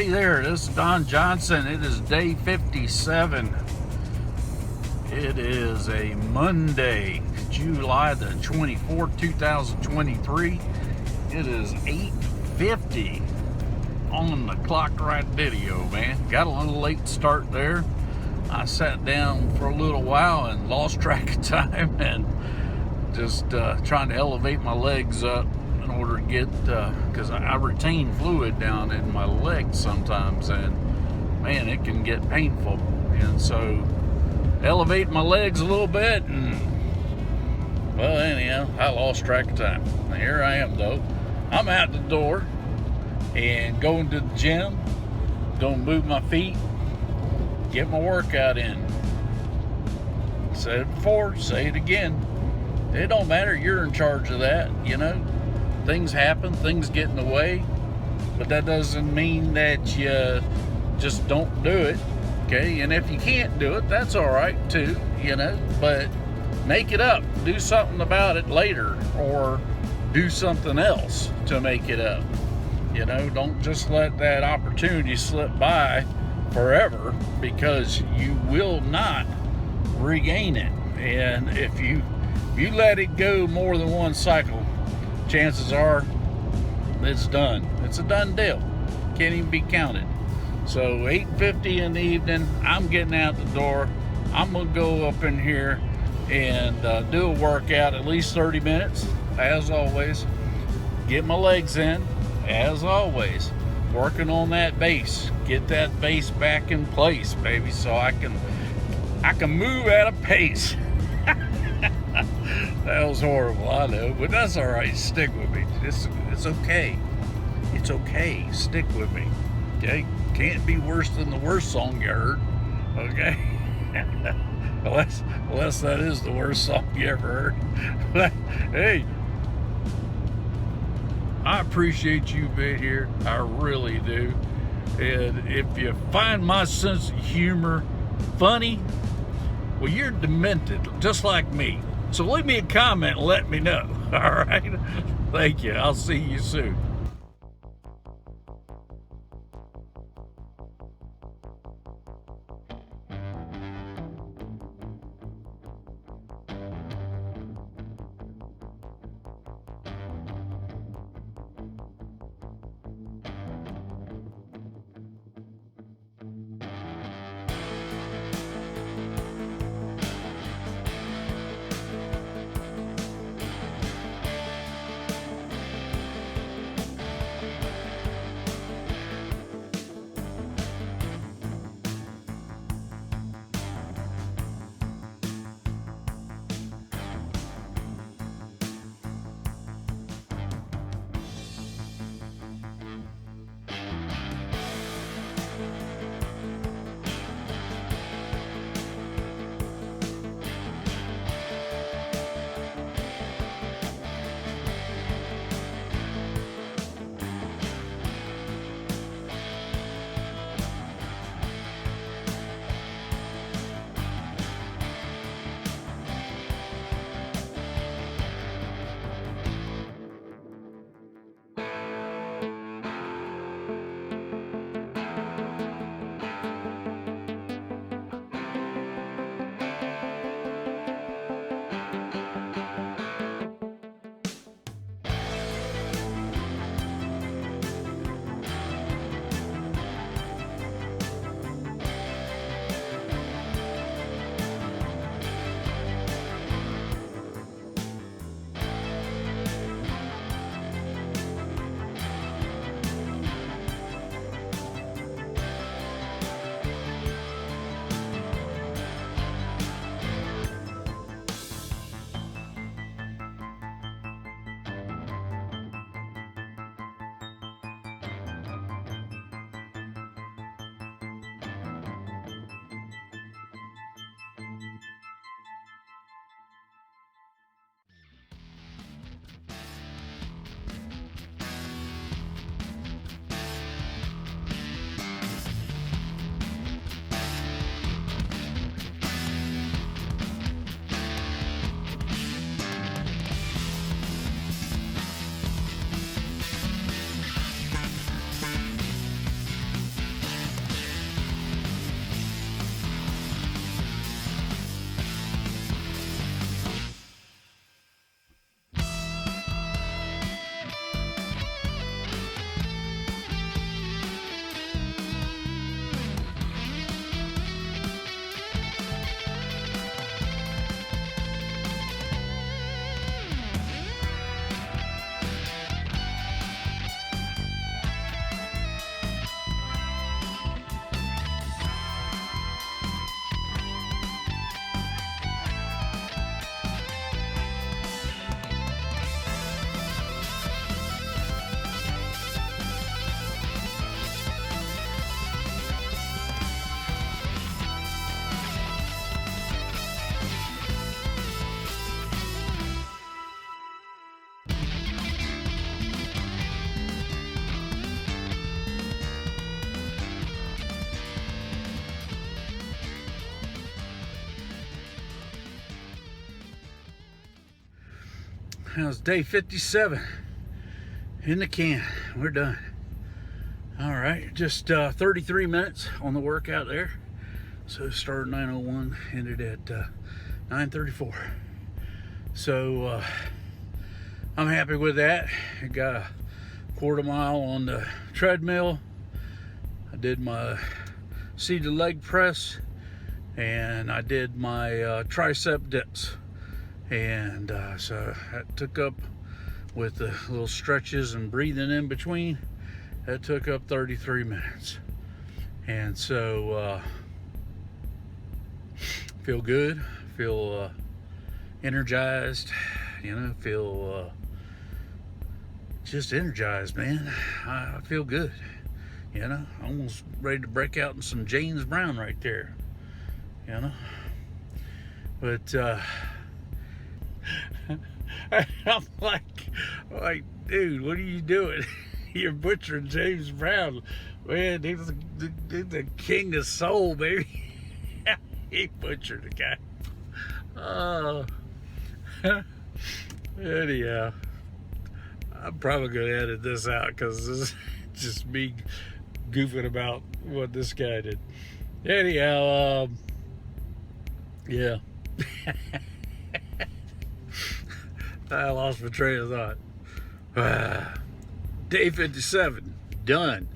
Hey there, this is Don Johnson. It is day 57. It is a Monday, July the 24th, 2023. It is 8:50 on the clock right video, man. Got a little late start there. I sat down for a little while and lost track of time and just trying to elevate my legs up in order to get, because I retain fluid down in my legs sometimes, and man, it can get painful. And so elevate my legs a little bit, and well, anyhow, I lost track of time. Here I am though. I'm out the door and going to the gym, gonna move my feet, get my workout in. Said it before, say it again. It don't matter, you're in charge of that, you know. Things happen, things get in the way, but that doesn't mean that you just don't do it, okay? And if you can't do it, that's all right too, you know, but make it up. Do something about it later, or do something else to make it up. You know, don't just let that opportunity slip by forever, because you will not regain it. And if you let it go more than one cycle, chances are it's done. It's a done deal. Can't even be counted. So 8:50 in the evening, I'm getting out the door. I'm gonna go up in here and do a workout, at least 30 minutes, as always. Get my legs in, as always. Working on that base. Get that base back in place, baby, so I can move at a pace. That was horrible, I know, but that's all right. Stick with me. It's okay. It's okay. Stick with me. Okay? Can't be worse than the worst song you heard. Okay? unless that is the worst song you ever heard. But, hey, I appreciate you being here. I really do. And if you find my sense of humor funny, well, you're demented, just like me. So leave me a comment and let me know. All right? Thank you. I'll see you soon. That was day 57 in the can. We're done. All right, just 33 minutes on the workout there. So started 9:01, ended at 9:34. So I'm happy with that. I got a quarter mile on the treadmill. I did my seated leg press, and I did my tricep dips. And so that took up, with the little stretches and breathing in between, that took up 33 minutes. And so feel good, feel energized, feel just energized, man. I feel good, almost ready to break out in some James Brown right there, but I'm like, dude, what are you doing? You're butchering James Brown, man. He's the king of soul, baby. He butchered the guy. Oh, anyhow, I'm probably gonna edit this out because this is just me goofing about what this guy did. Anyhow, yeah. I lost my train of thought. Day 57, done.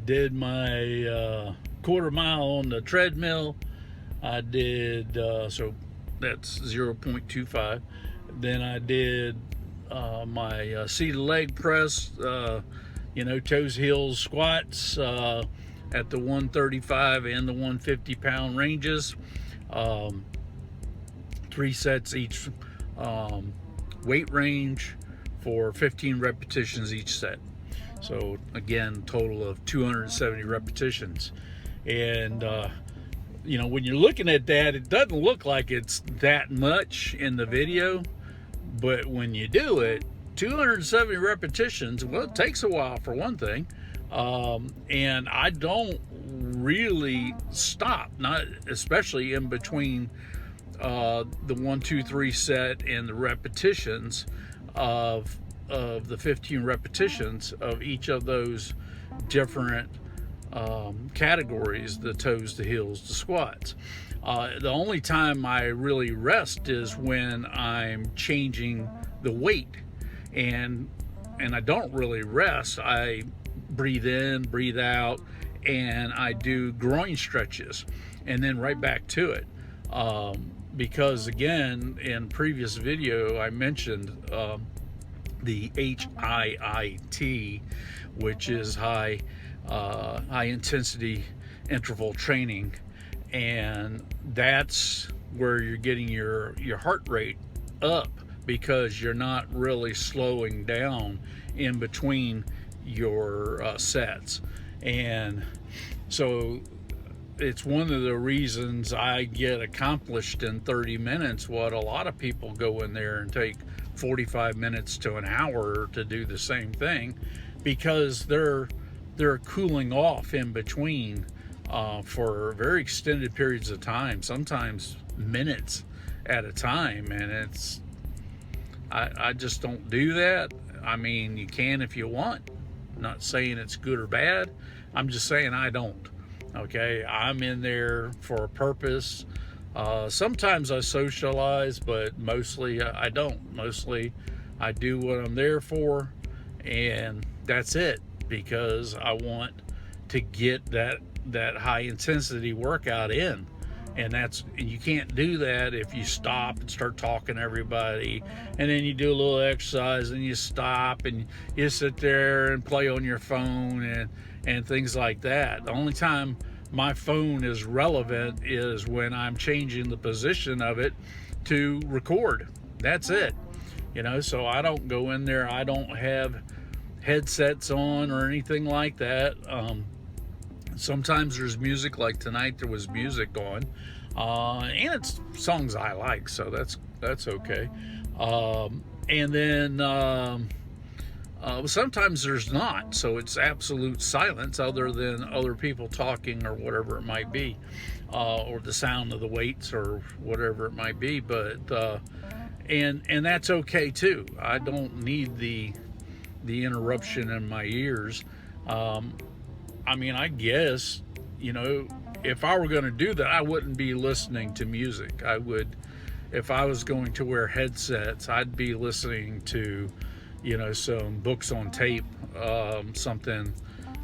Did my quarter mile on the treadmill. I did, so that's 0.25. Then I did my seated leg press, toes, heels, squats at the 135 and the 150 pound ranges. 3 sets each weight range for 15 repetitions each set. So again, total of 270 repetitions. And when you're looking at that, it doesn't look like it's that much in the video, but when you do it, 270 repetitions, well, it takes a while for one thing. And I don't really stop, not especially in between the 1, 2, 3 set and the repetitions of the 15 repetitions of each of those different categories: the toes, the heels, the squats. The only time I really rest is when I'm changing the weight, and I don't really rest. I breathe in, breathe out, and I do groin stretches, and then right back to it. Because again, in previous video, I mentioned the HIIT, which is high intensity interval training, and that's where you're getting your heart rate up, because you're not really slowing down in between your sets. And so it's one of the reasons I get accomplished in 30 minutes what a lot of people go in there and take 45 minutes to an hour to do the same thing, because they're cooling off in between for very extended periods of time, sometimes minutes at a time. And I just don't do that. I mean, you can if you want. I'm not saying it's good or bad. I'm just saying I don't. Okay, I'm in there for a purpose. Sometimes I socialize, but mostly I don't. Mostly I do what I'm there for, and that's it, because I want to get that high intensity workout in. And you can't do that if you stop and start talking to everybody, and then you do a little exercise and you stop and you sit there and play on your phone and things like that. The only time my phone is relevant is when I'm changing the position of it to record. That's it. So I don't go in there, I don't have headsets on or anything like that. Sometimes there's music, like tonight there was music on, and it's songs I like, so that's okay. And then sometimes there's not, so it's absolute silence other than other people talking or whatever it might be, or the sound of the weights or whatever it might be. But and that's okay too. I don't need the interruption in my ears. I mean, I guess, you know, if I were going to do that, I wouldn't be listening to music. I would, if I was going to wear headsets, I'd be listening to, you know, some books on tape, something,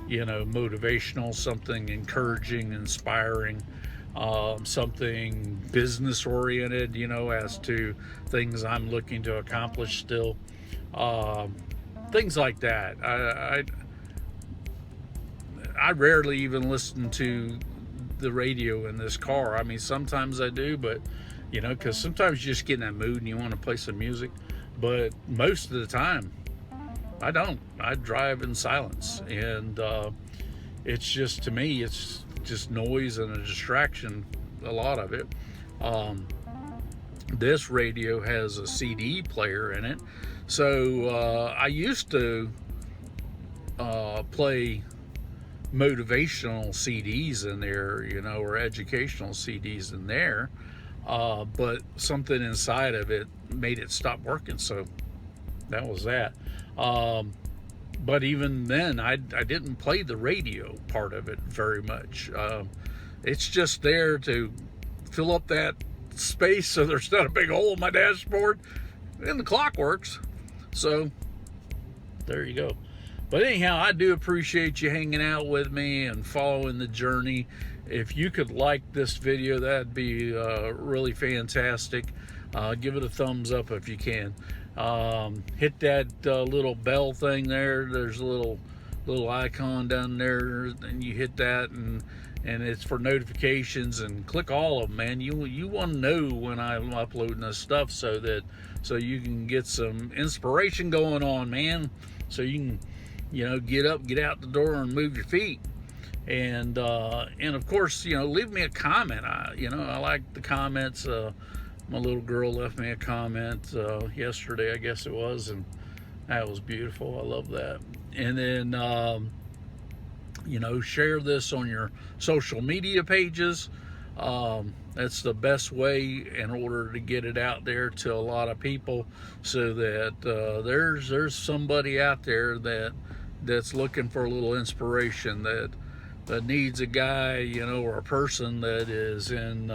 you know, motivational, something encouraging, inspiring, something business oriented, you know, as to things I'm looking to accomplish still. Things like that. I rarely even listen to the radio in this car. I mean, sometimes I do, but, you know, because sometimes you just get in that mood and you want to play some music. But most of the time, I don't. I drive in silence. And it's just, to me, it's just noise and a distraction, a lot of it. This radio has a CD player in it. So I used to play motivational CDs in there, you know, or educational CDs in there, but something inside of it made it stop working, so that was that. But even then, I didn't play the radio part of it very much. It's just there to fill up that space so there's not a big hole in my dashboard, and the clock works. So there you go. But anyhow, I do appreciate you hanging out with me and following the journey. If you could like this video, that'd be really fantastic. Give it a thumbs up if you can. Hit that little bell thing there. There's a little icon down there, and you hit that, and it's for notifications, and click all of them, man. You want to know when I'm uploading this stuff, so you can get some inspiration going on, man. So you can, you know, get up, get out the door, and move your feet. And of course, you know, leave me a comment. I like the comments. My little girl left me a comment yesterday, I guess it was, and that was beautiful. I love that. And then, you know, share this on your social media pages. That's the best way in order to get it out there to a lot of people, so that there's somebody out there that's looking for a little inspiration, that needs a guy, you know, or a person that is in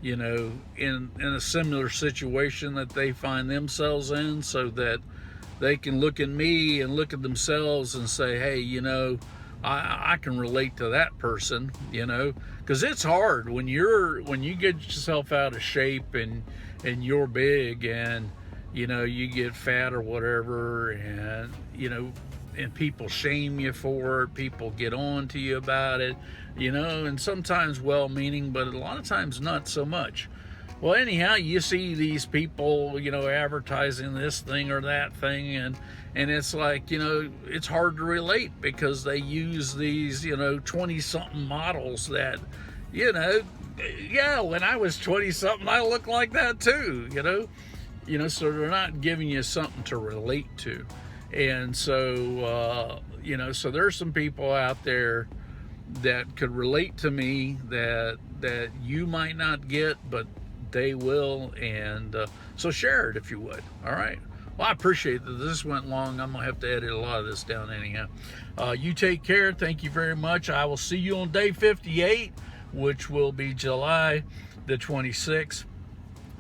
you know, in a similar situation that they find themselves in, so that they can look at me and look at themselves and say, hey, you know, I can relate to that person, you know, because it's hard when you get yourself out of shape and you're big, and, you know, you get fat or whatever, and, you know, and people shame you for it, people get on to you about it, you know, and sometimes well-meaning, but a lot of times not so much. Well, anyhow, you see these people, you know, advertising this thing or that thing, and it's like, you know, it's hard to relate, because they use these, you know, 20-something models that, you know, yeah, when I was 20-something, I looked like that too, you know, so they're not giving you something to relate to. And so, you know, so there's some people out there that could relate to me that you might not get, but they will. And so share it if you would. All right. Well, I appreciate that this went long. I'm going to have to edit a lot of this down anyhow. You take care. Thank you very much. I will see you on day 58, which will be July the 26th,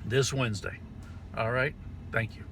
this Wednesday. All right. Thank you.